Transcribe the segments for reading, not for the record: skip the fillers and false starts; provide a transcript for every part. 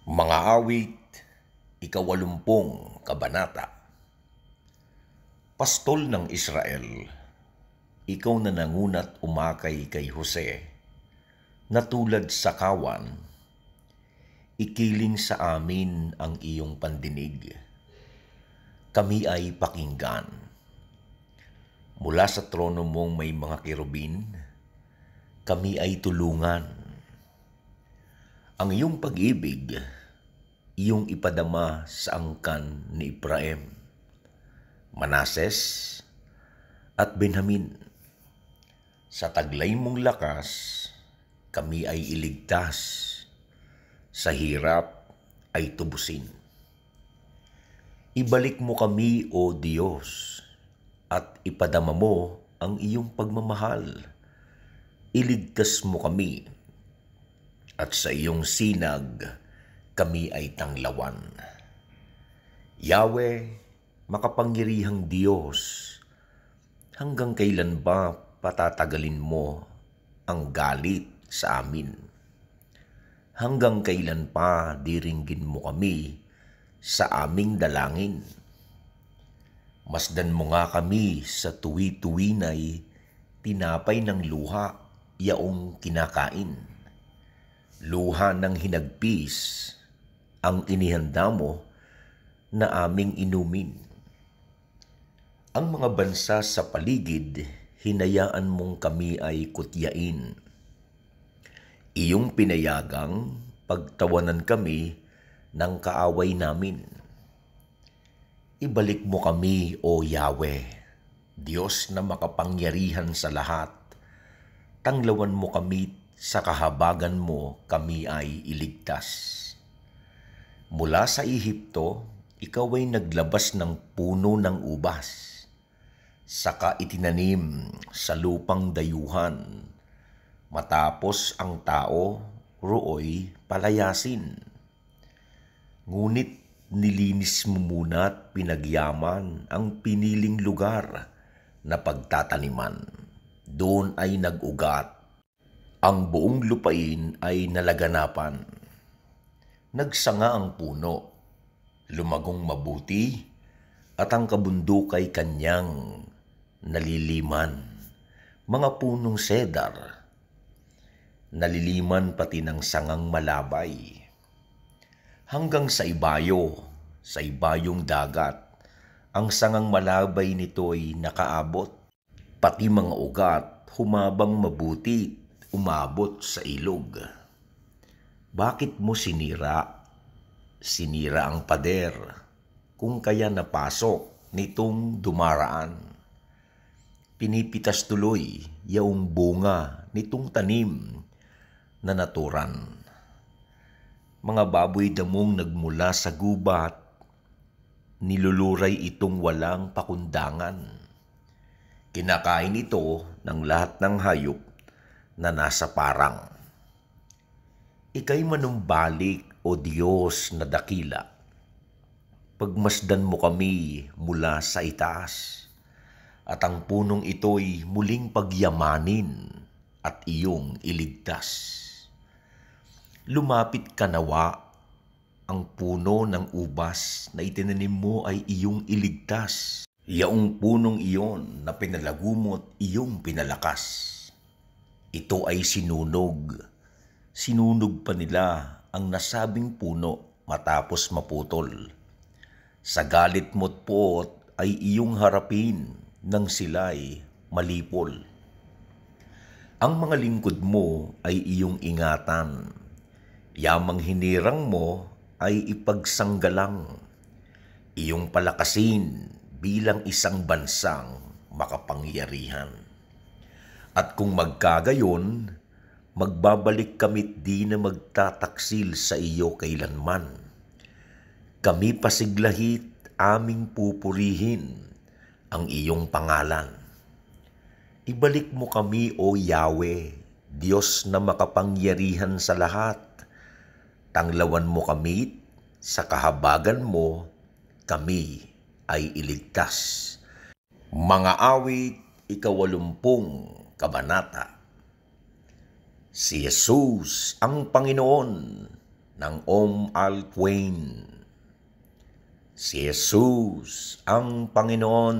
Mga awit, ika-80 kabanata. Pastol ng Israel, ikaw na nangunat umakay kay Jose, na tulad sa kawan, ikiling sa amin ang iyong pandinig. Kami ay pakinggan. Mula sa trono mong may mga kerubin, kami ay tulungan. Ang iyong pag-ibig, iyong ipadama sa angkan ni Efraim, Manases at Benjamin. Sa taglay mong lakas, kami ay iligtas. Sa hirap ay tubusin. Ibalik mo kami, O Diyos, at ipadama mo ang iyong pagmamahal. Iligtas mo kami, at sa iyong sinag kami ay tanglawan. Yahweh, makapangyarihang Diyos, hanggang kailan ba patatagalin mo ang galit sa amin? Hanggang kailan pa diringgin mo kami sa aming dalangin? Masdan mo nga kami sa tuwi-tuwinay, tinapay ng luha, yaong kinakain. Luha ng hinagpis ang inihanda mo na aming inumin. Ang mga bansa sa paligid, hinayaan mong kami ay kutyain. Iyong pinayagang pagtawanan kami ng kaaway namin. Ibalik mo kami, O Yahweh, Diyos na makapangyarihan sa lahat. Tanglawan mo kami, sa kahabagan mo kami ay iligtas. Mula sa Ehipto, ikaw ay naglabas ng puno ng ubas, saka itinanim sa lupang dayuhan, matapos ang tao rooy palayasin. Ngunit nilinis mo muna at pinagyaman ang piniling lugar na pagtataniman. Doon ay nag-ugat. Ang buong lupain ay nalaganapan. Nagsanga ang puno, lumagong mabuti, at ang kabundok ay kanyang naliliman. Mga punong cedar, naliliman pati ng sangang malabay. Hanggang sa ibayong dagat, ang sangang malabay nito'y nakaabot. Pati mga ugat humabang mabuti, umabot sa ilog. Bakit mo sinira? Sinira ang pader, kung kaya napasok nitong dumaraan. Pinipitas tuloy yaong bunga nitong tanim na naturan. Mga baboy damong nagmula sa gubat, niluluray itong walang pakundangan. Kinakain ito ng lahat ng hayop na nasa parang. Ika'y manumbalik, O Diyos na dakila. Pagmasdan mo kami mula sa itaas, at ang punong ito'y muling pagyamanin at iyong iligtas. Lumapit ka nawa, ang puno ng ubas na itinanim mo ay iyong iligtas. Yaong punong iyon na pinalagumot iyong pinalakas. Ito ay sinunog. Sinunog pa nila ang nasabing puno matapos maputol. Sa galit mo't poot ay iyong harapin nang sila'y malipol. Ang mga lingkod mo ay iyong ingatan. Yamang hinirang mo ay ipagsanggalang. Iyong palakasin bilang isang bansang makapangyarihan. At kung magkagayon, magbabalik kami't di na magtataksil sa iyo kailanman. Kami pasiglahit aming pupurihin ang iyong pangalan. Ibalik mo kami, O Yahweh, Diyos na makapangyarihan sa lahat. Tanglawan mo kami, sa kahabagan mo kami ay iligtas. Mga awit, ika-80 kabanata. Si Jesus ang Panginoon, ng Al Twain. Si Jesus ang Panginoon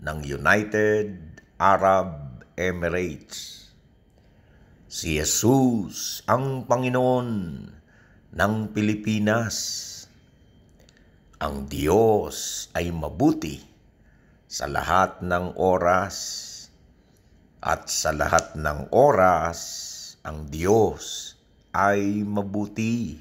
ng United Arab Emirates. Si Jesus ang Panginoon ng Pilipinas. Ang Diyos ay mabuti sa lahat ng oras, at sa lahat ng oras ang Diyos ay mabuti.